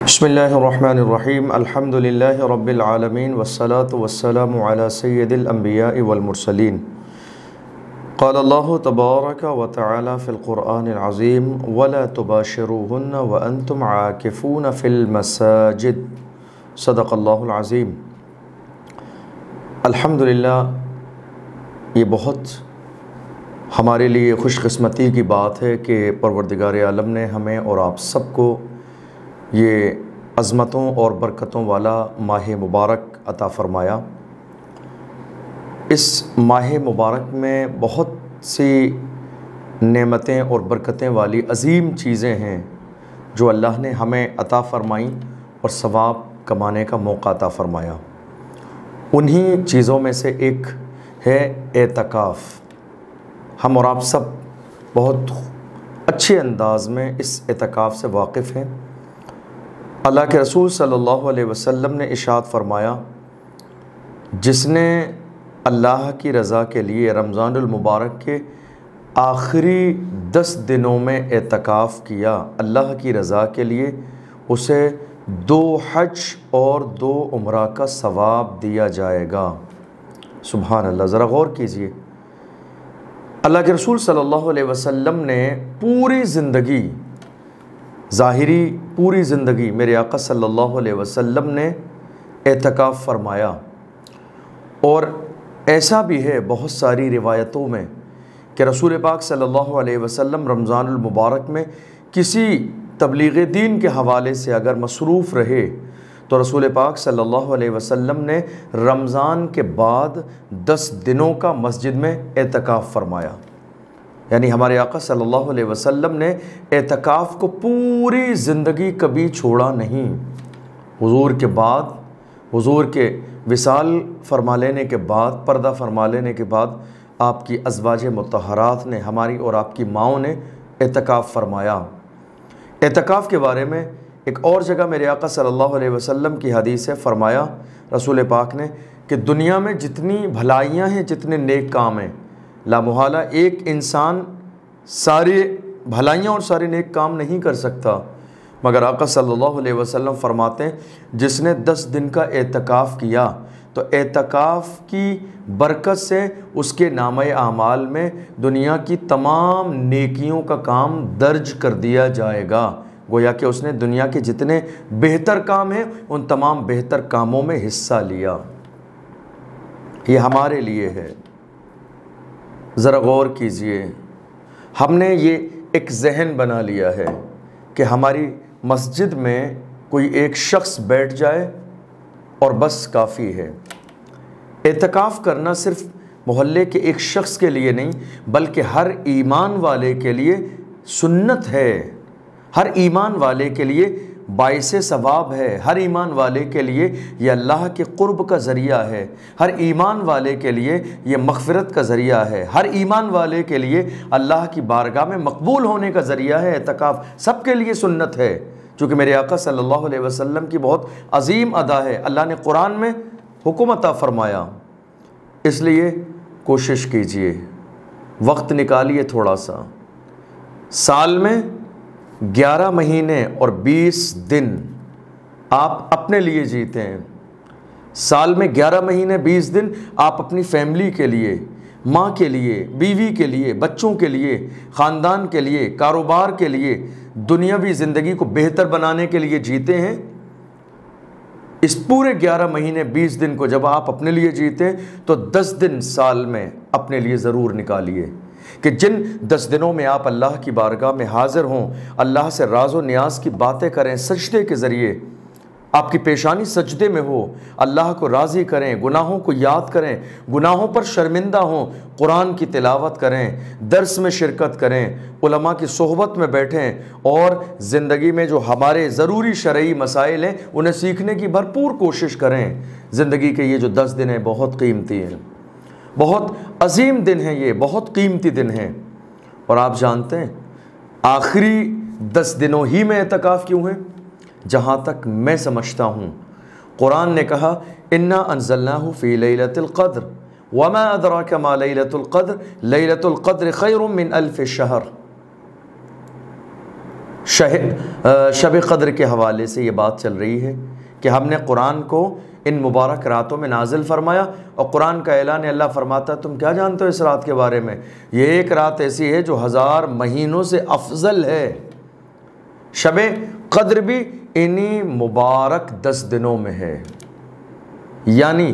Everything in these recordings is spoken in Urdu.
بسم اللہ الرحمن الرحیم الحمد للہ رب العالمین والصلاة والسلام علی سید الانبیاء والمرسلین قال اللہ تبارک وتعالی فی القرآن العظیم ولا تباشروہن وانتم عاکفون فی المساجد صدق اللہ العظیم۔ الحمدللہ یہ بہت ہمارے لیے خوش قسمتی کی بات ہے کہ پروردگار عالم نے ہمیں اور آپ سب کو یہ عظمتوں اور برکتوں والا ماہ مبارک عطا فرمایا۔ اس ماہ مبارک میں بہت سی نعمتیں اور برکتیں والی عظیم چیزیں ہیں جو اللہ نے ہمیں عطا فرمائیں اور ثواب کمانے کا موقع عطا فرمایا۔ انہی چیزوں میں سے ایک ہے اعتکاف۔ ہم اور آپ سب بہت اچھے انداز میں اس اعتکاف سے واقف ہیں۔ اللہ کے رسول صلی اللہ علیہ وسلم نے ارشاد فرمایا، جس نے اللہ کی رضا کے لیے رمضان المبارک کے آخری 10 دنوں میں اعتکاف کیا، اللہ کی رضا کے لیے اسے 2 حج اور 2 عمرہ کا ثواب دیا جائے گا۔ سبحان اللہ، ذرا غور کیجئے۔ اللہ کے رسول صلی اللہ علیہ وسلم نے پوری زندگی، ظاہری پوری زندگی میرے آقا صلی اللہ علیہ وسلم نے اعتکاف فرمایا، اور ایسا بھی ہے بہت ساری روایتوں میں کہ رسول پاک صلی اللہ علیہ وسلم رمضان المبارک میں کسی تبلیغ دین کے حوالے سے اگر مصروف رہے تو رسول پاک صلی اللہ علیہ وسلم نے رمضان کے بعد 10 دنوں کا مسجد میں اعتکاف فرمایا۔ یعنی ہمارے آقا صلی اللہ علیہ وسلم نے اعتکاف کو پوری زندگی کبھی چھوڑا نہیں۔ حضور کے بعد، حضور کے وصال فرما لینے کے بعد، پردہ فرما لینے کے بعد آپ کی ازواج مطہرات نے، ہماری اور آپ کی ماؤں نے اعتکاف فرمایا۔ اعتکاف کے بارے میں ایک اور جگہ میرے آقا صلی اللہ علیہ وسلم کی حدیث ہے، فرمایا رسول پاک نے کہ دنیا میں جتنی بھلائیاں ہیں، جتنے نیک کام ہیں، لا محالہ ایک انسان سارے بھلائیاں اور سارے نیک کام نہیں کر سکتا، مگر آقا صلی اللہ علیہ وسلم فرماتے ہیں جس نے 10 دن کا اعتکاف کیا تو اعتکاف کی برکت سے اس کے نامہ اعمال میں دنیا کی تمام نیکیوں کا کام درج کر دیا جائے گا۔ گویا کہ اس نے دنیا کے جتنے بہتر کام ہیں ان تمام بہتر کاموں میں حصہ لیا۔ یہ ہمارے لیے ہے، ذرا غور کیجئے۔ ہم نے یہ ایک ذہن بنا لیا ہے کہ ہماری مسجد میں کوئی ایک شخص بیٹھ جائے اور بس کافی ہے۔ اعتکاف کرنا صرف محلے کے ایک شخص کے لیے نہیں بلکہ ہر ایمان والے کے لیے سنت ہے، ہر ایمان والے کے لیے باعث ثواب ہے، ہر ایمان والے کے لیے یہ اللہ کے قرب کا ذریعہ ہے، ہر ایمان والے کے لیے یہ مغفرت کا ذریعہ ہے، ہر ایمان والے کے لیے اللہ کی بارگاہ میں مقبول ہونے کا ذریعہ ہے۔ اعتکاف سب کے لیے سنت ہے، چونکہ میرے آقا صلی اللہ علیہ وسلم کی بہت عظیم ادا ہے، اللہ نے قرآن میں حکم عطا فرمایا۔ اس لیے کوشش کیجئے، وقت نکالیے تھوڑا سا، سال میں 11 مہینے اور 20 دن آپ اپنے لیے جیتے ہیں۔ سال میں 11 مہینے 20 دن آپ اپنی فیملی کے لیے، ماں کے لیے، بیوی کے لیے، بچوں کے لیے، خاندان کے لیے، کاروبار کے لیے، دنیاوی زندگی کو بہتر بنانے کے لیے جیتے ہیں۔ اس پورے 11 مہینے 20 دن کو جب آپ اپنے لیے جیتے ہیں تو 10 دن سال میں اپنے لیے ضرور نکالیے کہ جن 10 دنوں میں آپ اللہ کی بارگاہ میں حاضر ہوں، اللہ سے راز و نیاز کی باتیں کریں، سجدے کے ذریعے آپ کی پیشانی سجدے میں ہو، اللہ کو راضی کریں، گناہوں کو یاد کریں، گناہوں پر شرمندہ ہوں، قرآن کی تلاوت کریں، درس میں شرکت کریں، علماء کی صحبت میں بیٹھیں، اور زندگی میں جو ہمارے ضروری شرعی مسائل ہیں انہیں سیکھنے کی بھرپور کوشش کریں۔ زندگی کے یہ جو 10 دن ہیں بہت قیمتی ہیں، بہت عظیم دن ہیں، یہ بہت قیمتی دن ہیں۔ اور آپ جانتے ہیں آخری 10 دنوں ہی میں اعتکاف کیوں ہیں؟ جہاں تک میں سمجھتا ہوں قرآن نے کہا انا انزلناہ فی لیلۃ القدر وما ادراک ما لیلۃ القدر لیلۃ القدر خیر من الف شہر۔ شب قدر کے حوالے سے یہ بات چل رہی ہے کہ ہم نے قرآن کو ان مبارک راتوں میں نازل فرمایا، اور قرآن کا اعلان اللہ فرماتا ہے تم کیا جانتے ہو اس رات کے بارے میں، یہ ایک رات ایسی ہے جو 1000 مہینوں سے افضل ہے۔ شب قدر بھی انہی مبارک 10 دنوں میں ہے، یعنی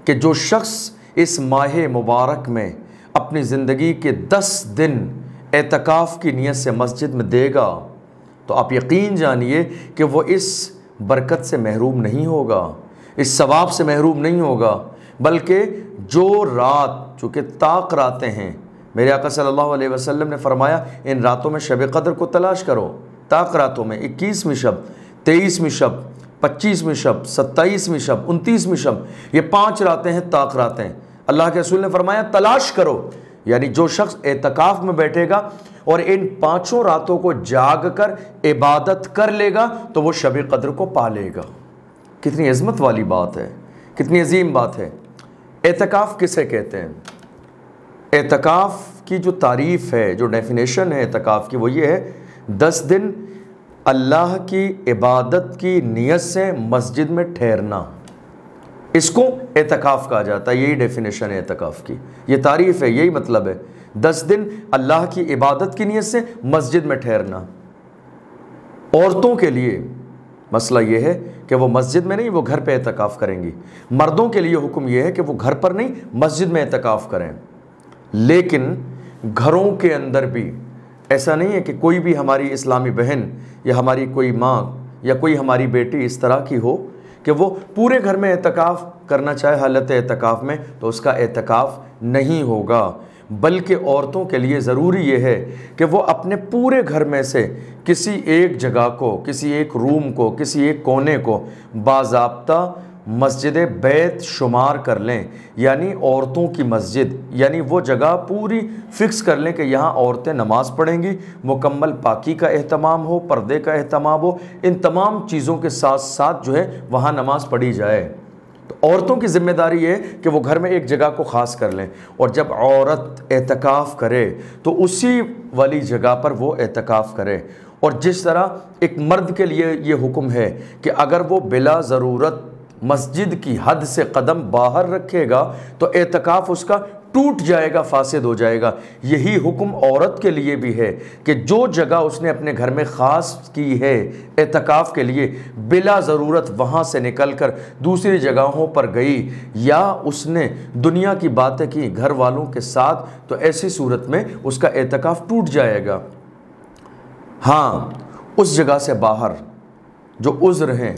کہ جو شخص اس ماہ مبارک میں اپنی زندگی کے 10 دن اعتکاف کی نیت سے مسجد میں دے گا تو آپ یقین جانیے کہ وہ اس برکت سے محروم نہیں ہوگا، اس ثواب سے محروم نہیں ہوگا، بلکہ جو رات، چونکہ طاق راتیں ہیں، میرے آقا صلی اللہ علیہ وسلم نے فرمایا ان راتوں میں شب قدر کو تلاش کرو، طاق راتوں میں 21ویں شب، 23ویں شب، 25ویں شب، 27ویں شب، 29ویں شب، یہ 5 راتیں ہیں طاق راتیں۔ اللہ کے رسول نے فرمایا تلاش کرو، یعنی جو شخص اعتکاف میں بیٹھے گا اور ان 5 راتوں کو جاگ کر عبادت کر لے گا تو وہ شب قدر کو پا لے گا۔ کتنی عظمت والی بات ہے، کتنی عظیم بات ہے۔ اعتکاف کسے کہتے ہیں؟ اعتکاف کی جو تعریف ہے، جو ڈیفینیشن ہے اعتکاف کی، وہ یہ ہے 10 دن اللہ کی عبادت کی نیت سے مسجد میں ٹھہرنا، اس کو اعتکاف کہا جاتا ہے۔ یہی ڈیفینیشن ہے اعتکاف کی، یہ تعریف ہے، یہی مطلب ہے 10 دن اللہ کی عبادت کی نیت سے مسجد میں ٹھہرنا۔ عورتوں کے لیے مسئلہ یہ ہے کہ وہ مسجد میں نہیں، وہ گھر پہ اعتکاف کریں گی۔ مردوں کے لیے حکم یہ ہے کہ وہ گھر پر نہیں، مسجد میں اعتکاف کریں۔ لیکن گھروں کے اندر بھی ایسا نہیں ہے کہ کوئی بھی ہماری اسلامی بہن یا ہماری کوئی ماں یا کوئی ہماری بیٹی اس طرح کی ہو کہ وہ پورے گھر میں اعتکاف کرنا چاہے حالت اعتکاف میں، تو اس کا اعتکاف نہیں ہوگا، بلکہ عورتوں کے لیے ضروری یہ ہے کہ وہ اپنے پورے گھر میں سے کسی ایک جگہ کو، کسی ایک روم کو، کسی ایک کونے کو باضابطہ مسجد بیت شمار کر لیں، یعنی عورتوں کی مسجد، یعنی وہ جگہ پوری فکس کر لیں کہ یہاں عورتیں نماز پڑھیں گی، مکمل پاکی کا اہتمام ہو، پردے کا اہتمام ہو، ان تمام چیزوں کے ساتھ ساتھ جو ہے وہاں نماز پڑھی جائے۔ تو عورتوں کی ذمہ داری یہ ہے کہ وہ گھر میں ایک جگہ کو خاص کر لیں، اور جب عورت اعتکاف کرے تو اسی والی جگہ پر وہ اعتکاف کرے۔ اور جس طرح ایک مرد کے لیے یہ حکم ہے کہ اگر وہ بلا ضرورت مسجد کی حد سے قدم باہر رکھے گا تو اعتکاف اس کا ٹوٹ جائے گا، فاسد ہو جائے گا۔ یہی حکم عورت کے لیے بھی ہے کہ جو جگہ اس نے اپنے گھر میں خاص کی ہے اعتکاف کے لیے، بلا ضرورت وہاں سے نکل کر دوسری جگہوں پر گئی یا اس نے دنیا کی باتیں کی گھر والوں کے ساتھ، تو ایسی صورت میں اس کا اعتکاف ٹوٹ جائے گا۔ ہاں، اس جگہ سے باہر جو عذر ہیں،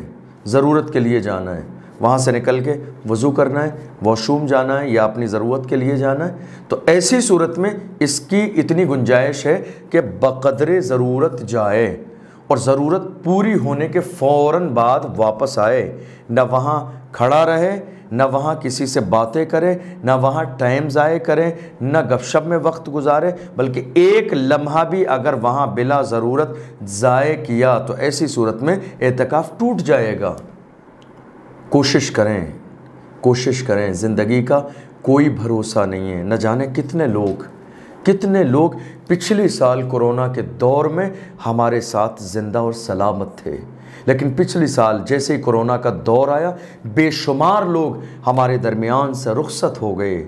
ضرورت کے لیے جانا ہے، وہاں سے نکل کے وضو کرنا ہے، واش روم جانا ہے یا اپنی ضرورت کے لیے جانا ہے، تو ایسی صورت میں اس کی اتنی گنجائش ہے کہ بقدر ضرورت جائے اور ضرورت پوری ہونے کے فوراً بعد واپس آئے، نہ وہاں کھڑا رہے، نہ وہاں کسی سے باتیں کرے، نہ وہاں ٹائم ضائع کرے، نہ گپ شپ میں وقت گزارے، بلکہ ایک لمحہ بھی اگر وہاں بلا ضرورت ضائع کیا تو ایسی صورت میں اعتکاف ٹوٹ جائے گا۔ کوشش کریں، زندگی کا کوئی بھروسہ نہیں ہے، نہ جانے کتنے لوگ پچھلی سال کورونا کے دور میں ہمارے ساتھ زندہ اور سلامت تھے، لیکن پچھلی سال جیسے ہی کورونا کا دور آیا بے شمار لوگ ہمارے درمیان سے رخصت ہو گئے،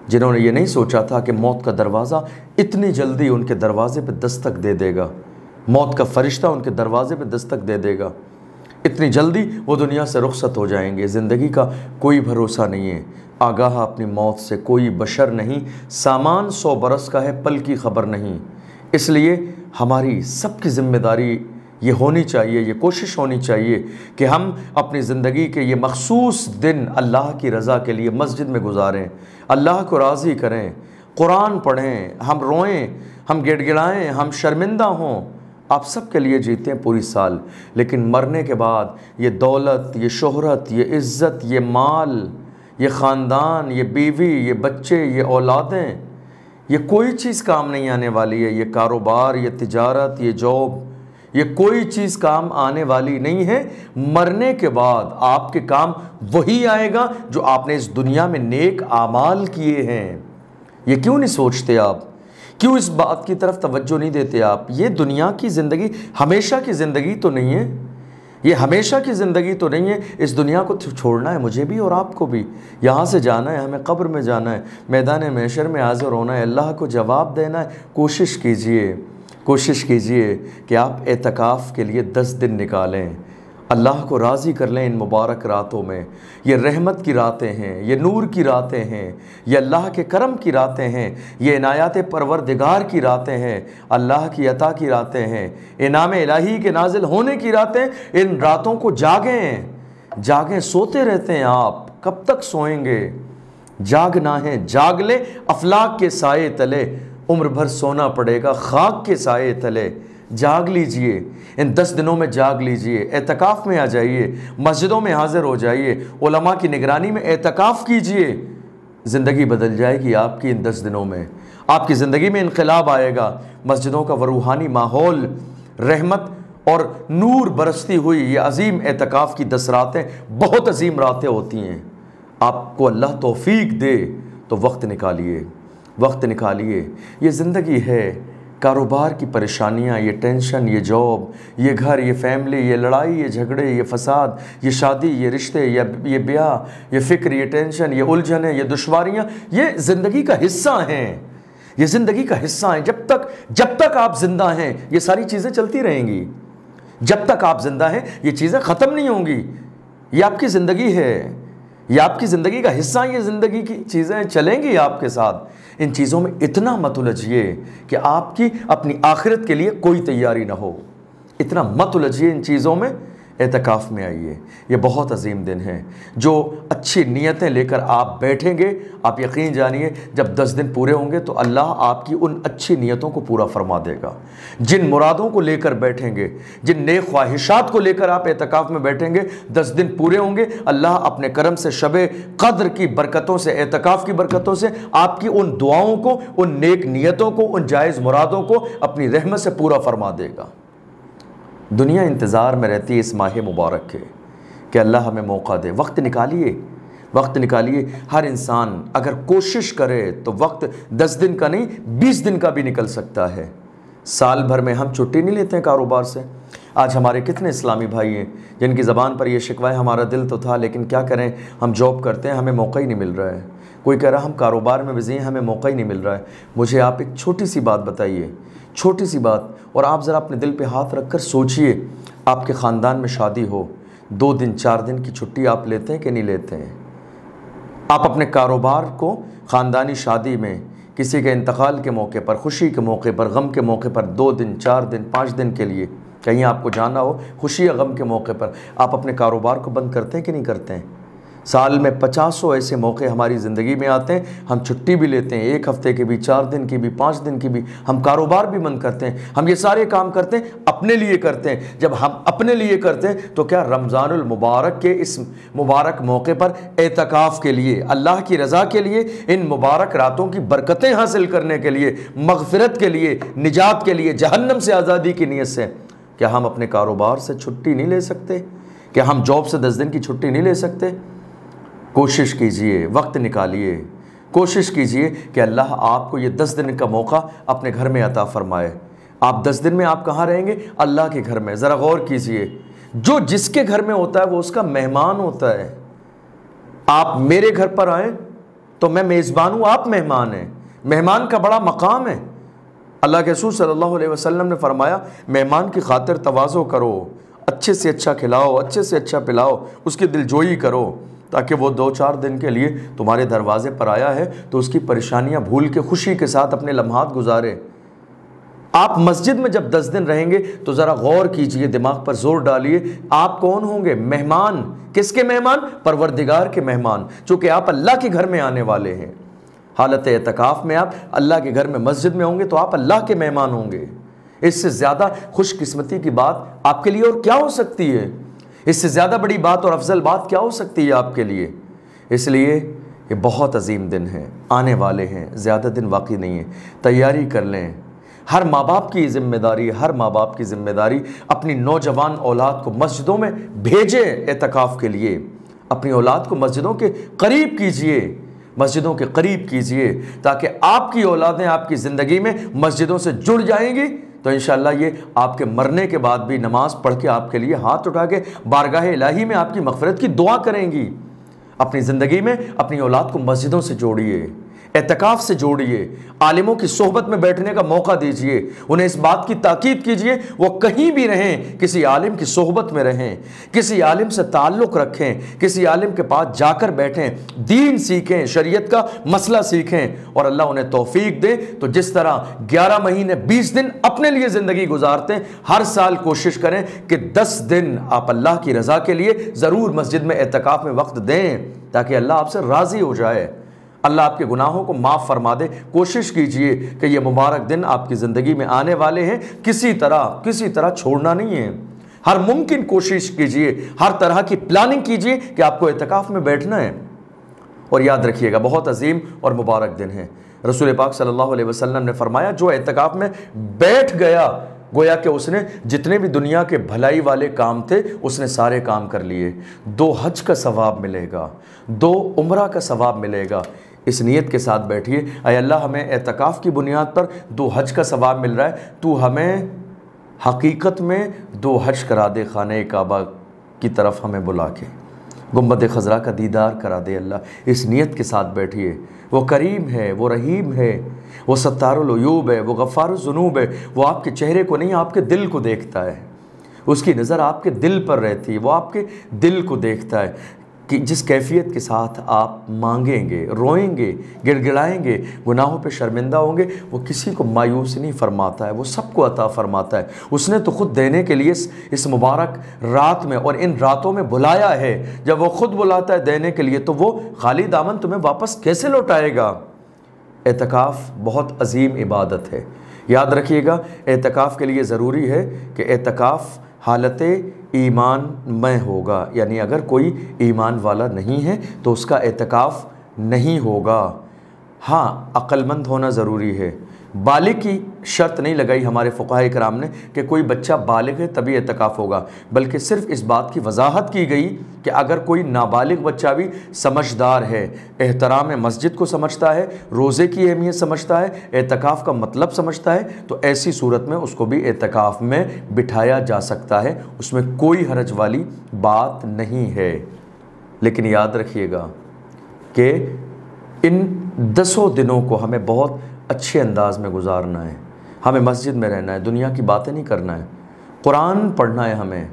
جنہوں نے یہ نہیں سوچا تھا کہ موت کا دروازہ اتنی جلدی ان کے دروازے پہ دستک دے دے گا، موت کا فرشتہ ان کے دروازے پہ دستک دے دے گا، اتنی جلدی وہ دنیا سے رخصت ہو جائیں گے۔ زندگی کا کوئی بھروسہ نہیں ہے، آگاہ اپنی موت سے کوئی بشر نہیں، سامان 100 برس کا ہے، پل کی خبر نہیں۔ اس لیے ہماری سب کی ذمہ داری یہ ہونی چاہیے، یہ کوشش ہونی چاہیے کہ ہم اپنی زندگی کے یہ مخصوص دن اللہ کی رضا کے لیے مسجد میں گزاریں، اللہ کو راضی کریں، قرآن پڑھیں، ہم روئیں، ہم گڑ گڑائیں، ہم شرمندہ ہوں۔ آپ سب کے لیے جیتے ہیں پوری سال، لیکن مرنے کے بعد یہ دولت، یہ شہرت، یہ عزت، یہ مال، یہ خاندان، یہ بیوی، یہ بچے، یہ اولادیں، یہ کوئی چیز کام نہیں آنے والی ہے۔ یہ کاروبار، یہ تجارت، یہ جاب، یہ کوئی چیز کام آنے والی نہیں ہے۔ مرنے کے بعد آپ کے کام وہی آئے گا جو آپ نے اس دنیا میں نیک اعمال کیے ہیں۔ یہ کیوں نہیں سوچتے آپ کیوں اس بات کی طرف توجہ نہیں دیتے آپ؟ یہ دنیا کی زندگی ہمیشہ کی زندگی تو نہیں ہے، یہ ہمیشہ کی زندگی تو نہیں ہے۔ اس دنیا کو چھوڑنا ہے مجھے بھی اور آپ کو بھی، یہاں سے جانا ہے، ہمیں قبر میں جانا ہے، میدان محشر میں حاضر ہونا ہے، اللہ کو جواب دینا ہے۔ کوشش کیجئے کہ آپ اعتکاف کے لیے 10 دن نکالیں، اللہ کو راضی کر لیں ان مبارک راتوں میں۔ یہ رحمت کی راتیں ہیں، یہ نور کی راتیں ہیں، یہ اللہ کے کرم کی راتیں ہیں، یہ عنایات پروردگار کی راتیں ہیں، اللہ کی عطا کی راتیں ہیں، انعام الہی کے نازل ہونے کی راتیں۔ ان راتوں کو جاگیں، سوتے رہتے ہیں آپ، کب تک سوئیں گے؟ جاگنا ہے، جاگ لیں افلاک کے سائے تلے، عمر بھر سونا پڑے گا خاک کے سائے تلے۔ جاگ لیجئے، ان 10 دنوں میں جاگ لیجئے، اعتکاف میں آ جائیے، مسجدوں میں حاضر ہو جائیے، علماء کی نگرانی میں اعتکاف کیجئے۔ زندگی بدل جائے گی آپ کی ان 10 دنوں میں، آپ کی زندگی میں انقلاب آئے گا۔ مسجدوں کا وہ روحانی ماحول، رحمت اور نور برستی ہوئی یہ عظیم اعتکاف کی 10 راتیں بہت عظیم راتیں ہوتی ہیں۔ آپ کو اللہ توفیق دے تو وقت نکالیے۔ یہ زندگی ہے، کاروبار کی پریشانیاں، یہ ٹینشن، یہ جاب، یہ گھر، یہ فیملی، یہ لڑائی، یہ جھگڑے، یہ فساد، یہ شادی، یہ رشتے، یہ بیاہ، یہ فکر، یہ ٹینشن، یہ الجھنیں، یہ دشواریاں، یہ زندگی کا حصہ ہیں، جب تک آپ زندہ ہیں یہ ساری چیزیں چلتی رہیں گی۔ جب تک آپ زندہ ہیں یہ چیزیں ختم نہیں ہوں گی۔ یہ آپ کی زندگی ہے، یہ آپ کی زندگی کا حصہ، یہ زندگی کی چیزیں چلیں گی آپ کے ساتھ۔ ان چیزوں میں اتنا مت الجھیے کہ آپ کی اپنی آخرت کے لیے کوئی تیاری نہ ہو، اتنا مت الجھیے ان چیزوں میں۔ اعتکاف میں آئیے، یہ بہت عظیم دن ہے۔ جو اچھی نیتیں لے کر آپ بیٹھیں گے، آپ یقین جانیے جب 10 دن پورے ہوں گے تو اللہ آپ کی ان اچھی نیتوں کو پورا فرما دے گا۔ جن مرادوں کو لے کر بیٹھیں گے، جن نیک خواہشات کو لے کر آپ اعتکاف میں بیٹھیں گے، 10 دن پورے ہوں گے، اللہ اپنے کرم سے شب قدر کی برکتوں سے، اعتکاف کی برکتوں سے آپ کی ان دعاؤں کو، ان نیک نیتوں کو، ان جائز مرادوں کو اپنی رحمت سے پورا فرما دے گا۔ دنیا انتظار میں رہتی ہے اس ماہ مبارک کے کہ اللہ ہمیں موقع دے۔ وقت نکالیے۔ ہر انسان اگر کوشش کرے تو وقت 10 دن کا نہیں 20 دن کا بھی نکل سکتا ہے۔ سال بھر میں ہم چھٹی نہیں لیتے ہیں کاروبار سے۔ آج ہمارے کتنے اسلامی بھائی ہیں جن کی زبان پر یہ شکوہ ہے، ہمارا دل تو تھا لیکن کیا کریں، ہم جاب کرتے ہیں، ہمیں موقع ہی نہیں مل رہا ہے۔ کوئی کہہ رہا ہم کاروبار میں بزی ہیں، ہمیں موقع ہی نہیں مل رہا ہے۔ مجھے آپ ایک چھوٹی سی بات بتائیے، چھوٹی سی بات، اور آپ ذرا اپنے دل پہ ہاتھ رکھ کر سوچئے، آپ کے خاندان میں شادی ہو، 2 دن 4 دن کی چھٹی آپ لیتے ہیں کہ نہیں لیتے ہیں؟ آپ اپنے کاروبار کو خاندانی شادی میں، کسی کے انتقال کے موقع پر، خوشی کے موقع پر، غم کے موقع پر 2 دن 4 دن 5 دن کے لیے کہیں آپ کو جانا ہو، خوشی یا غم کے موقع پر، آپ اپنے کاروبار کو بند کرتے ہیں کہ نہیں کرتے ہیں؟ سال میں 50 ایسے موقع ہماری زندگی میں آتے ہیں، ہم چھٹی بھی لیتے ہیں، 1 ہفتے کی بھی، 4 دن کی بھی، 5 دن کی بھی، ہم کاروبار بھی بند کرتے ہیں۔ ہم یہ سارے کام کرتے ہیں اپنے لیے کرتے ہیں۔ جب ہم اپنے لیے کرتے ہیں تو کیا رمضان المبارک کے اس مبارک موقع پر اعتکاف کے لیے، اللہ کی رضا کے لیے، ان مبارک راتوں کی برکتیں حاصل کرنے کے لیے، مغفرت کے لیے، نجات کے لیے، جہنم سے آزادی کی نیت سے، کیا ہم اپنے کاروبار سے چھٹی نہیں لے سکتے؟ کیا ہم جاب سے 10 دن کی چھٹی نہیں لے سکتے؟ کوشش کیجئے، وقت نکالیے، کوشش کیجئے کہ اللہ آپ کو یہ 10 دن کا موقع اپنے گھر میں عطا فرمائے۔ آپ 10 دن میں آپ کہاں رہیں گے؟ اللہ کے گھر میں۔ ذرا غور کیجئے، جو جس کے گھر میں ہوتا ہے وہ اس کا مہمان ہوتا ہے۔ آپ میرے گھر پر آئیں تو میں میزبان ہوں، آپ مہمان ہیں۔ مہمان کا بڑا مقام ہے۔ اللہ کے رسول صلی اللہ علیہ وسلم نے فرمایا، مہمان کی خاطر تواضع کرو، اچھے سے اچھا کھلاؤ، اچھے سے اچھا پلاؤ، اس کی دل جوئی کرو، تاکہ وہ 2-4 دن کے لیے تمہارے دروازے پر آیا ہے تو اس کی پریشانیاں بھول کے خوشی کے ساتھ اپنے لمحات گزارے۔ آپ مسجد میں جب 10 دن رہیں گے تو ذرا غور کیجئے، دماغ پر زور ڈالیے، آپ کون ہوں گے؟ مہمان۔ کس کے مہمان؟ پروردگار کے مہمان، چونکہ آپ اللہ کے گھر میں آنے والے ہیں۔ حالت اعتکاف میں آپ اللہ کے گھر میں مسجد میں ہوں گے تو آپ اللہ کے مہمان ہوں گے۔ اس سے زیادہ خوش قسمتی کی بات آپ کے لیے اور کیا ہو سکتی ہے؟ اس سے زیادہ بڑی بات اور افضل بات کیا ہو سکتی ہے آپ کے لیے؟ اس لیے یہ بہت عظیم دن ہے، آنے والے ہیں، زیادہ دن باقی نہیں ہے، تیاری کر لیں۔ ہر ماں باپ کی ذمہ داری اپنی نوجوان اولاد کو مسجدوں میں بھیجے اعتکاف کے لیے، اپنی اولاد کو مسجدوں کے قریب کیجئے، مسجدوں کے قریب کیجئے تاکہ آپ کی اولادیں آپ کی زندگی میں مسجدوں سے جڑ جائیں گی، تو انشاءاللہ یہ آپ کے مرنے کے بعد بھی نماز پڑھ کے آپ کے لیے ہاتھ اٹھا کے بارگاہ الہی میں آپ کی مغفرت کی دعا کریں گی۔ اپنی زندگی میں اپنی اولاد کو مسجدوں سے جوڑیے، اعتکاف سے جوڑیے، عالموں کی صحبت میں بیٹھنے کا موقع دیجئے، انہیں اس بات کی تاکید کیجئے وہ کہیں بھی رہیں کسی عالم کی صحبت میں رہیں، کسی عالم سے تعلق رکھیں، کسی عالم کے پاس جا کر بیٹھیں، دین سیکھیں، شریعت کا مسئلہ سیکھیں، اور اللہ انہیں توفیق دے تو جس طرح 11 مہینے 20 دن اپنے لیے زندگی گزارتے ہیں، ہر سال کوشش کریں کہ 10 دن آپ اللہ کی رضا کے لیے ضرور مسجد میں اعتکاف میں وقت دیں تاکہ اللہ آپ سے راضی ہو جائے، اللہ آپ کے گناہوں کو معاف فرما دے۔ کوشش کیجئے کہ یہ مبارک دن آپ کی زندگی میں آنے والے ہیں، کسی طرح چھوڑنا نہیں ہے، ہر ممکن کوشش کیجئے، ہر طرح کی پلاننگ کیجئے کہ آپ کو اعتکاف میں بیٹھنا ہے۔ اور یاد رکھیے گا بہت عظیم اور مبارک دن ہے۔ رسول پاک صلی اللہ علیہ وسلم نے فرمایا جو اعتکاف میں بیٹھ گیا گویا کہ اس نے جتنے بھی دنیا کے بھلائی والے کام تھے اس نے سارے کام کر لیے، 2 حج کا ثواب ملے گا، 2 عمرہ کا ثواب ملے گا۔ اس نیت کے ساتھ بیٹھیے، اے اللہ ہمیں اعتکاف کی بنیاد پر 2 حج کا ثواب مل رہا ہے، تو ہمیں حقیقت میں 2 حج کرا دے، خانہ کعبہ کی طرف ہمیں بلا کے گنبد خضرا کا دیدار کرا دے اللہ۔ اس نیت کے ساتھ بیٹھیے، وہ کریم ہے، وہ رحیم ہے، وہ ستار العیوب ہے، وہ غفار الذنوب ہے، وہ آپ کے چہرے کو نہیں آپ کے دل کو دیکھتا ہے، اس کی نظر آپ کے دل پر رہتی ہے، وہ آپ کے دل کو دیکھتا ہے کہ جس کیفیت کے ساتھ آپ مانگیں گے، روئیں گے، گڑ گڑائیں گے، گناہوں پہ شرمندہ ہوں گے، وہ کسی کو مایوس نہیں فرماتا ہے، وہ سب کو عطا فرماتا ہے۔ اس نے تو خود دینے کے لیے اس مبارک رات میں اور ان راتوں میں بلایا ہے، جب وہ خود بلاتا ہے دینے کے لیے تو وہ خالی دامن تمہیں واپس کیسے لوٹائے گا؟ اعتکاف بہت عظیم عبادت ہے، یاد رکھیے گا اعتکاف کے لیے ضروری ہے کہ اعتکاف حالت ایمان میں ہوگا، یعنی اگر کوئی ایمان والا نہیں ہے تو اس کا اعتکاف نہیں ہوگا۔ ہاں عقل مند ہونا ضروری ہے، بالغ کی شرط نہیں لگائی ہمارے فقہاء کرام نے کہ کوئی بچہ بالغ ہے تبھی اعتکاف ہوگا، بلکہ صرف اس بات کی وضاحت کی گئی کہ اگر کوئی نابالغ بچہ بھی سمجھدار ہے، احترام مسجد کو سمجھتا ہے، روزے کی اہمیت سمجھتا ہے، اعتکاف کا مطلب سمجھتا ہے، تو ایسی صورت میں اس کو بھی اعتکاف میں بٹھایا جا سکتا ہے، اس میں کوئی حرج والی بات نہیں ہے۔ لیکن یاد رکھیے گا کہ ان 10 دنوں کو ہمیں بہت اچھے انداز میں گزارنا ہے، ہمیں مسجد میں رہنا ہے، دنیا کی باتیں نہیں کرنا ہے، قرآن پڑھنا ہے، ہمیں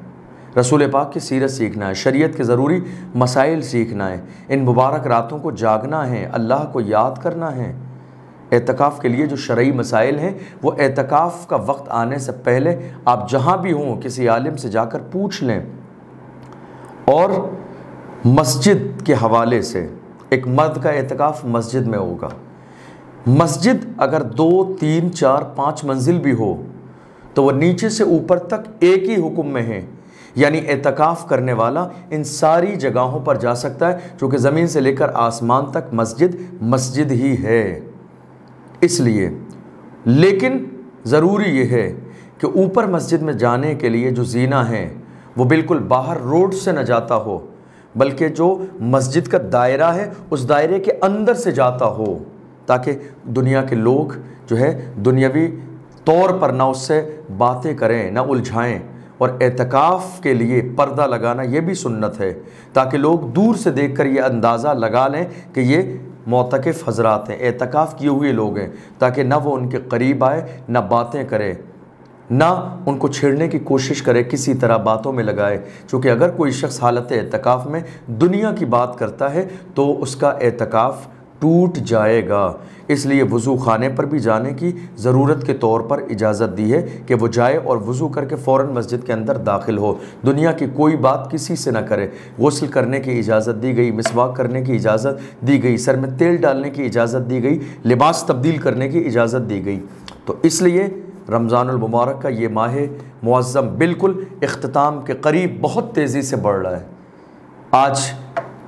رسول پاک کی سیرت سیکھنا ہے، شریعت کے ضروری مسائل سیکھنا ہے، ان مبارک راتوں کو جاگنا ہے، اللہ کو یاد کرنا ہے۔ اعتکاف کے لیے جو شرعی مسائل ہیں وہ اعتکاف کا وقت آنے سے پہلے آپ جہاں بھی ہوں کسی عالم سے جا کر پوچھ لیں۔ اور مسجد کے حوالے سے ایک مرد کا اعتکاف مسجد میں ہوگا، مسجد اگر 2 3 4 5 منزل بھی ہو تو وہ نیچے سے اوپر تک ایک ہی حکم میں ہے، یعنی اعتکاف کرنے والا ان ساری جگہوں پر جا سکتا ہے، چونکہ زمین سے لے کر آسمان تک مسجد ہی ہے۔ اس لیے لیکن ضروری یہ ہے کہ اوپر مسجد میں جانے کے لیے جو زینہ ہے وہ بالکل باہر روڈ سے نہ جاتا ہو، بلکہ جو مسجد کا دائرہ ہے اس دائرے کے اندر سے جاتا ہو، تاکہ دنیا کے لوگ جو ہے دنیاوی طور پر نہ اس سے باتیں کریں، نہ الجھائیں۔ اور اعتکاف کے لیے پردہ لگانا یہ بھی سنت ہے، تاکہ لوگ دور سے دیکھ کر یہ اندازہ لگا لیں کہ یہ معتکف حضرات ہیں، اعتکاف کیے ہوئے لوگ ہیں، تاکہ نہ وہ ان کے قریب آئے، نہ باتیں کرے، نہ ان کو چھیڑنے کی کوشش کرے، کسی طرح باتوں میں لگائے، چونکہ اگر کوئی شخص حالت اعتکاف میں دنیا کی بات کرتا ہے تو اس کا اعتکاف ٹوٹ جائے گا۔ اس لیے وضو خانے پر بھی جانے کی ضرورت کے طور پر اجازت دی ہے کہ وہ جائے اور وضو کر کے فوراً مسجد کے اندر داخل ہو، دنیا کی کوئی بات کسی سے نہ کرے۔ غسل کرنے کی اجازت دی گئی، مسواک کرنے کی اجازت دی گئی، سر میں تیل ڈالنے کی اجازت دی گئی، لباس تبدیل کرنے کی اجازت دی گئی۔ تو اس لیے رمضان المبارک کا یہ ماہ معظم بالکل اختتام کے قریب بہت تیزی سے بڑھ رہا ہے۔ آج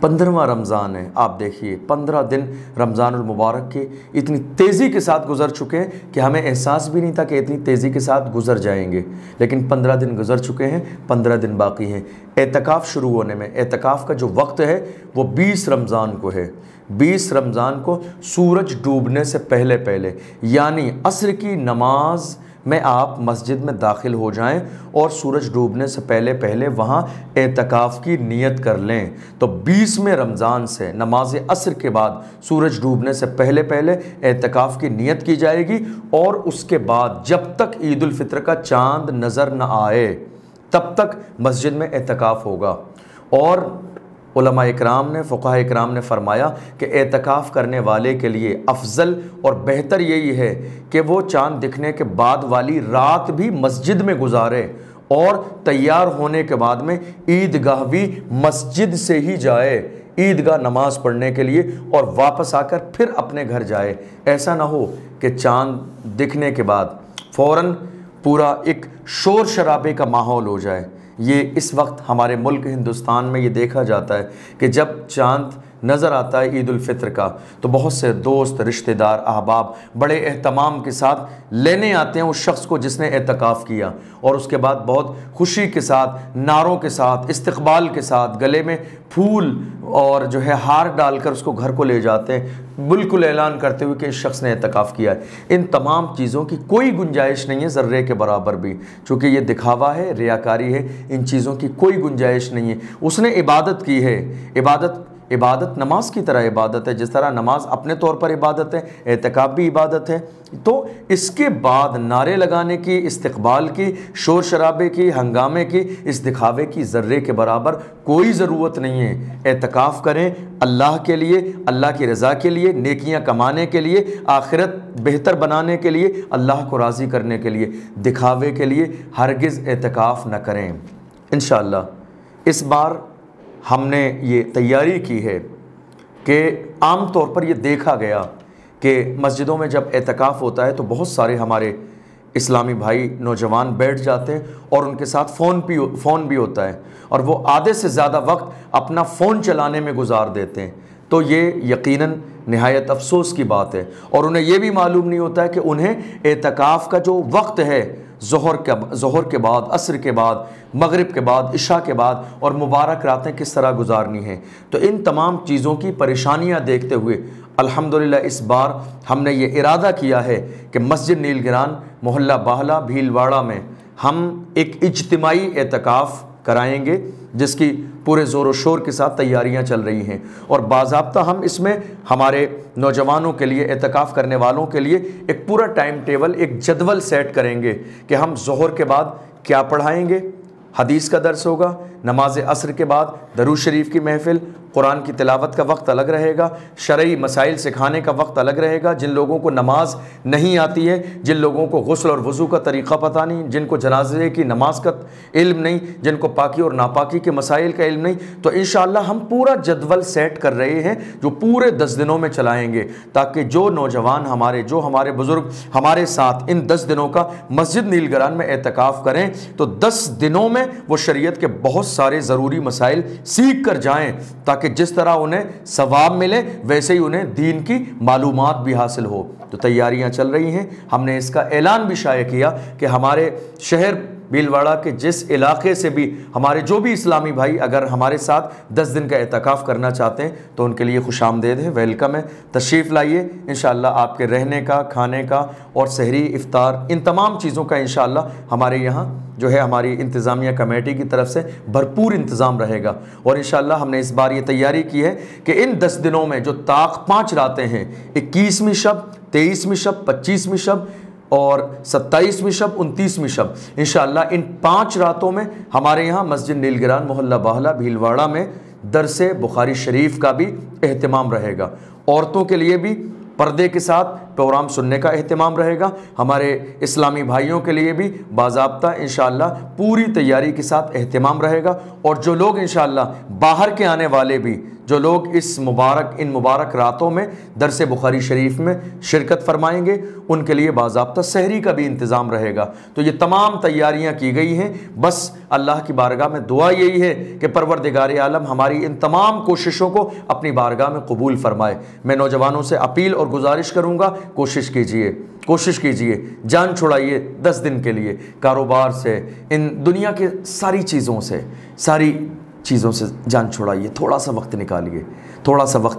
15واں رمضان ہے، آپ دیکھیے 15 دن رمضان المبارک کے اتنی تیزی کے ساتھ گزر چکے ہیں کہ ہمیں احساس بھی نہیں تھا کہ اتنی تیزی کے ساتھ گزر جائیں گے، لیکن 15 دن گزر چکے ہیں، 15 دن باقی ہیں اعتکاف شروع ہونے میں۔ اعتکاف کا جو وقت ہے وہ 20 رمضان کو ہے، 20 رمضان کو سورج ڈوبنے سے پہلے یعنی عصر کی نماز میں آپ مسجد میں داخل ہو جائیں اور سورج ڈوبنے سے پہلے وہاں اعتکاف کی نیت کر لیں۔ تو 20ویں رمضان سے نماز عصر کے بعد سورج ڈوبنے سے پہلے اعتکاف کی نیت کی جائے گی، اور اس کے بعد جب تک عید الفطر کا چاند نظر نہ آئے تب تک مسجد میں اعتکاف ہوگا۔ اور علماء اکرام نے، فقہاء اکرام نے فرمایا کہ اعتکاف کرنے والے کے لیے افضل اور بہتر یہی ہے کہ وہ چاند دکھنے کے بعد والی رات بھی مسجد میں گزارے، اور تیار ہونے کے بعد میں عیدگاہ بھی مسجد سے ہی جائے عیدگاہ نماز پڑھنے کے لیے، اور واپس آ کر پھر اپنے گھر جائے۔ ایسا نہ ہو کہ چاند دکھنے کے بعد فوراً پورا ایک شور شرابے کا ماحول ہو جائے۔ یہ اس وقت ہمارے ملک ہندوستان میں یہ دیکھا جاتا ہے کہ جب چاند نظر آتا ہے عید الفطر کا تو بہت سے دوست، رشتہ دار، احباب بڑے اہتمام کے ساتھ لینے آتے ہیں اس شخص کو جس نے اعتکاف کیا، اور اس کے بعد بہت خوشی کے ساتھ، نعروں کے ساتھ، استقبال کے ساتھ، گلے میں پھول اور جو ہے ہار ڈال کر اس کو گھر کو لے جاتے ہیں، بالکل اعلان کرتے ہوئے کہ اس شخص نے اعتکاف کیا ہے۔ ان تمام چیزوں کی کوئی گنجائش نہیں ہے ذرے کے برابر بھی، چونکہ یہ دکھاوا ہے، ریاکاری ہے، ان چیزوں کی کوئی گنجائش نہیں ہے۔ اس نے عبادت کی ہے، عبادت نماز کی طرح عبادت ہے، جس طرح نماز اپنے طور پر عبادت ہے، اعتکاف بھی عبادت ہے۔ تو اس کے بعد نعرے لگانے کی، استقبال کی، شور شرابے کی، ہنگامے کی، اس دکھاوے کی ذرے کے برابر کوئی ضرورت نہیں ہے۔ اعتکاف کریں اللہ کے لیے، اللہ کی رضا کے لیے، نیکیاں کمانے کے لیے، آخرت بہتر بنانے کے لیے، اللہ کو راضی کرنے کے لیے، دکھاوے کے لیے ہرگز اعتکاف نہ کریں۔ انشاءاللہ اس بار ہم نے یہ تیاری کی ہے کہ عام طور پر یہ دیکھا گیا کہ مسجدوں میں جب اعتکاف ہوتا ہے تو بہت سارے ہمارے اسلامی بھائی نوجوان بیٹھ جاتے ہیں، اور ان کے ساتھ فون بھی ہوتا ہے، اور وہ آدھے سے زیادہ وقت اپنا فون چلانے میں گزار دیتے ہیں۔ تو یہ یقیناً نہایت افسوس کی بات ہے، اور انہیں یہ بھی معلوم نہیں ہوتا ہے کہ انہیں اعتکاف کا جو وقت ہے ظہر کے بعد، عصر کے بعد، مغرب کے بعد، عشاء کے بعد، اور مبارک راتیں کس طرح گزارنی ہیں۔ تو ان تمام چیزوں کی پریشانیاں دیکھتے ہوئے الحمدللہ اس بار ہم نے یہ ارادہ کیا ہے کہ مسجد نیل گران محلہ باہلا بھیلواڑہ میں ہم ایک اجتماعی اعتکاف کرائیں گے، جس کی پورے زور و شور کے ساتھ تیاریاں چل رہی ہیں، اور باضابطہ ہم اس میں ہمارے نوجوانوں کے لیے، اعتکاف کرنے والوں کے لیے ایک پورا ٹائم ٹیبل، ایک جدول سیٹ کریں گے کہ ہم ظہر کے بعد کیا پڑھائیں گے۔ حدیث کا درس ہوگا، نماز عصر کے بعد درود شریف کی محفل، قرآن کی تلاوت کا وقت الگ رہے گا، شرعی مسائل سکھانے کا وقت الگ رہے گا۔ جن لوگوں کو نماز نہیں آتی ہے، جن لوگوں کو غسل اور وضو کا طریقہ پتہ نہیں، جن کو جنازے کی نماز کا علم نہیں، جن کو پاکی اور ناپاکی کے مسائل کا علم نہیں، تو انشاءاللہ ہم پورا جدول سیٹ کر رہے ہیں جو پورے 10 دنوں میں چلائیں گے، تاکہ جو نوجوان ہمارے بزرگ ہمارے ساتھ ان 10 دنوں کا مسجد نیل گران میں اعتکاف کریں تو 10 دنوں میں وہ شریعت کے بہت سارے ضروری مسائل سیکھ کر جائیں، تاکہ جس طرح انہیں ثواب ملے ویسے ہی انہیں دین کی معلومات بھی حاصل ہو۔ تو تیاریاں چل رہی ہیں۔ ہم نے اس کا اعلان بھی شائع کیا کہ ہمارے شہر بھیلواڑہ کے جس علاقے سے بھی ہمارے جو بھی اسلامی بھائی اگر ہمارے ساتھ 10 دن کا اعتکاف کرنا چاہتے ہیں تو ان کے لیے خوش آمدید ہے، ویلکم ہے، تشریف لائیے۔ انشاءاللہ آپ کے رہنے کا، کھانے کا اور سحری، افطار، ان تمام چیزوں کا انشاءاللہ ہمارے یہاں جو ہے ہماری انتظامیہ کمیٹی کی طرف سے بھرپور انتظام رہے گا، اور انشاءاللہ ہم نے اس بار یہ تیاری کی ہے کہ ان 10 دنوں میں جو طاق 5 راتیں ہیں، 21ویں شب، 23ویں شب، 25ویں شب اور 27ویں شب، 29ویں شب، انشاءاللہ ان 5 راتوں میں ہمارے یہاں مسجد نیل گران محلہ باہلا بھیلواڑہ میں درس بخاری شریف کا بھی اہتمام رہے گا۔ عورتوں کے لیے بھی پردے کے ساتھ پروگرام سننے کا اہتمام رہے گا۔ ہمارے اسلامی بھائیوں کے لیے بھی باضابطہ انشاءاللہ پوری تیاری کے ساتھ اہتمام رہے گا، اور جو لوگ انشاءاللہ باہر کے آنے والے بھی، جو لوگ ان مبارک راتوں میں درس بخاری شریف میں شرکت فرمائیں گے، ان کے لیے باضابطہ سحری کا بھی انتظام رہے گا۔ تو یہ تمام تیاریاں کی گئی ہیں، بس اللہ کی بارگاہ میں دعا یہی ہے کہ پروردگار عالم ہماری ان تمام کوششوں کو اپنی بارگاہ میں قبول فرمائے۔ میں نوجوانوں سے اپیل اور گزارش کروں گا، کوشش کیجئے، جان چھڑائیے 10 دن کے لیے کاروبار سے، ان دنیا کے ساری چیزوں سے جان چھڑائیے، تھوڑا سا وقت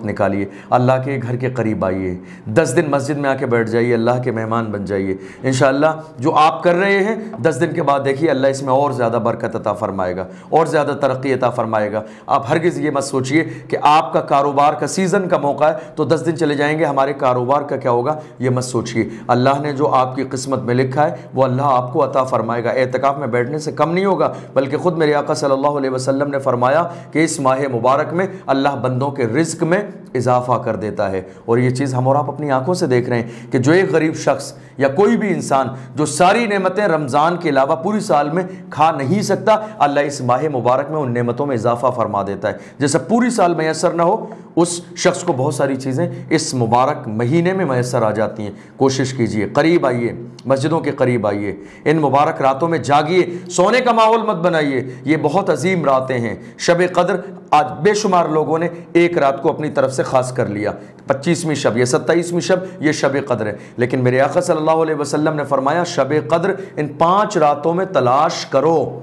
نکالیے، اللہ کے گھر کے قریب آئیے، 10 دن مسجد میں آ کے بیٹھ جائیے، اللہ کے مہمان بن جائیے۔ انشاءاللہ جو آپ کر رہے ہیں 10 دن کے بعد دیکھیے اللہ اس میں اور زیادہ برکت عطا فرمائے گا، اور زیادہ ترقی عطا فرمائے گا۔ آپ ہرگز یہ مت سوچئے کہ آپ کا کاروبار کا سیزن کا موقع ہے تو 10 دن چلے جائیں گے، ہمارے کاروبار کا کیا ہوگا، یہ مت سوچئے۔ اللہ نے جو آپ کی قسمت میں لکھا ہے وہ اللہ آپ کو عطا فرمائے گا۔ اعتکاف میں بیٹھنے سے کم نہیں ہوگا، بلکہ خود میرے آقا صلی اللہ علیہ وسلم نے فرمایا کہ اس ماہ مبارک میں اللہ بندوں کے رزق میں اضافہ کر دیتا ہے، اور یہ چیز ہم اور آپ اپنی آنکھوں سے دیکھ رہے ہیں کہ جو ایک غریب شخص یا کوئی بھی انسان جو ساری نعمتیں رمضان کے علاوہ پوری سال میں کھا نہیں سکتا، اللہ اس ماہ مبارک میں ان نعمتوں میں اضافہ فرما دیتا ہے۔ جیسے پوری سال میسر نہ ہو، اس شخص کو بہت ساری چیزیں اس مبارک مہینے میں میسر آ جاتی ہیں۔ کوشش کیجئے، قریب آئیے، مسجدوں کے قریب آئیے، ان مبارک راتوں میں جاگیے، سونے کا ماحول مت بنائیے۔ یہ بہت عظیم راتیں ہیں۔ شب قدر آج بے شمار لوگوں نے ایک رات کو اپنی طرف سے خاص کر لیا، 25ویں شب یا 27ویں شب یہ شب قدر ہے، لیکن میرے آقا صلی اللہ علیہ وسلم نے فرمایا شب قدر ان 5 راتوں میں تلاش کرو۔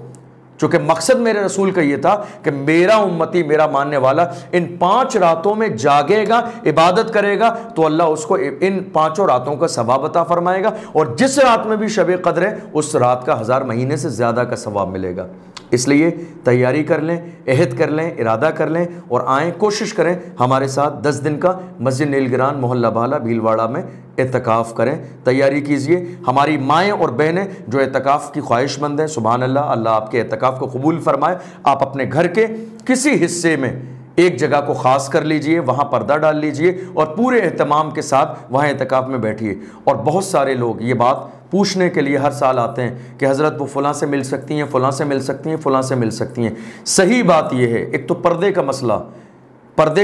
چونکہ مقصد میرے رسول کا یہ تھا کہ میرا امتی، میرا ماننے والا ان 5 راتوں میں جاگے گا، عبادت کرے گا، تو اللہ اس کو ان 5 راتوں کا ثواب عطا فرمائے گا، اور جس رات میں بھی شب قدر ہے اس رات کا 1000 مہینے سے زیادہ کا ثواب ملے گا۔ اس لیے تیاری کر لیں، عہد کر لیں، ارادہ کر لیں، اور آئیں، کوشش کریں ہمارے ساتھ 10 دن کا مسجد نیلگران محلہ بالا بھیلواڑہ میں اعتکاف کریں۔ تیاری کیجئے۔ ہماری مائیں اور بہنیں جو اعتکاف کی خواہش مند ہیں، سبحان اللہ، اللہ آپ کے اعتکاف کو قبول فرمائے۔ آپ اپنے گھر کے کسی حصے میں ایک جگہ کو خاص کر لیجئے، وہاں پردہ ڈال لیجئے، اور پورے اہتمام کے ساتھ وہاں اعتکاف میں بیٹھیے۔ اور بہت سارے لوگ یہ بات پوچھنے کے لیے ہر سال آتے ہیں کہ حضرت وہ فلاں سے مل سکتی ہیں، فلاں سے مل سکتی ہیں، فلاں سے مل سکتی ہیں۔ صحیح بات یہ ہے، ایک تو پردے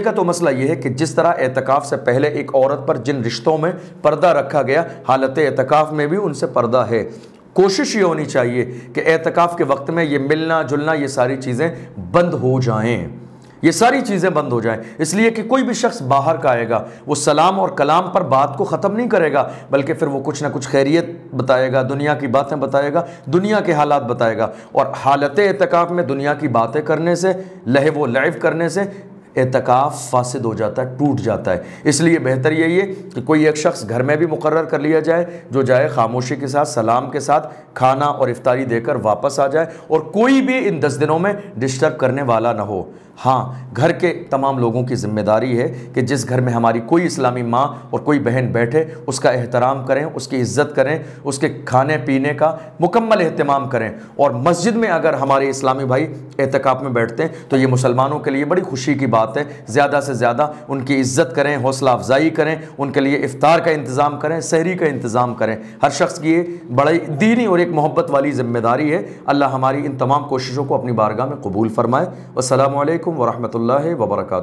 کا تو مسئلہ یہ ہے کہ جس طرح اعتکاف سے پہلے ایک عورت پر جن رشتوں میں پردہ رکھا گیا، حالت اعتکاف میں بھی ان سے پردہ ہے۔ کوشش یہ ہونی چاہیے کہ اعتکاف کے وقت میں یہ ملنا جلنا، یہ ساری چیزیں بند ہو جائیں، یہ ساری چیزیں بند ہو جائیں، اس لیے کہ کوئی بھی شخص باہر کا آئے گا، وہ سلام اور کلام پر بات کو ختم نہیں کرے گا، بلکہ پھر وہ کچھ نہ کچھ خیریت بتائے گا، دنیا کی باتیں بتائے گا، دنیا کے حالات بتائے گا، اور حالت اعتکاف میں دنیا کی باتیں کرنے سے، لہو و لعب کرنے سے اعتکاف فاسد ہو جاتا ہے، ٹوٹ جاتا ہے۔ اس لیے بہتر یہی ہے کہ کوئی ایک شخص گھر میں بھی مقرر کر لیا جائے، جو جائے خاموشی کے ساتھ، سلام کے ساتھ، کھانا اور افطاری دے کر واپس آ جائے، اور کوئی بھی ان 10 دنوں میں ڈسٹرب کرنے والا نہ ہو۔ ہاں، گھر کے تمام لوگوں کی ذمہ داری ہے کہ جس گھر میں ہماری کوئی اسلامی ماں اور کوئی بہن بیٹھے، اس کا احترام کریں، اس کی عزت کریں، اس کے کھانے پینے کا مکمل اہتمام کریں۔ اور مسجد میں اگر ہمارے اسلامی بھائی اعتکاف میں بیٹھتے ہیں تو یہ مسلمانوں کے لیے بڑی خوشی کی بات ہے۔ زیادہ سے زیادہ ان کی عزت کریں، حوصلہ افزائی کریں، ان کے لیے افطار کا انتظام کریں، سحری کا انتظام کریں۔ ہر شخص کی یہ بڑی دینی اور ایک محبت والی ذمہ داری ہے۔ اللہ ہماری ان تمام کوششوں کو اپنی بارگاہ میں قبول فرمائے۔ والسلام علیکم ورحمۃ اللہ وبرکاتہ۔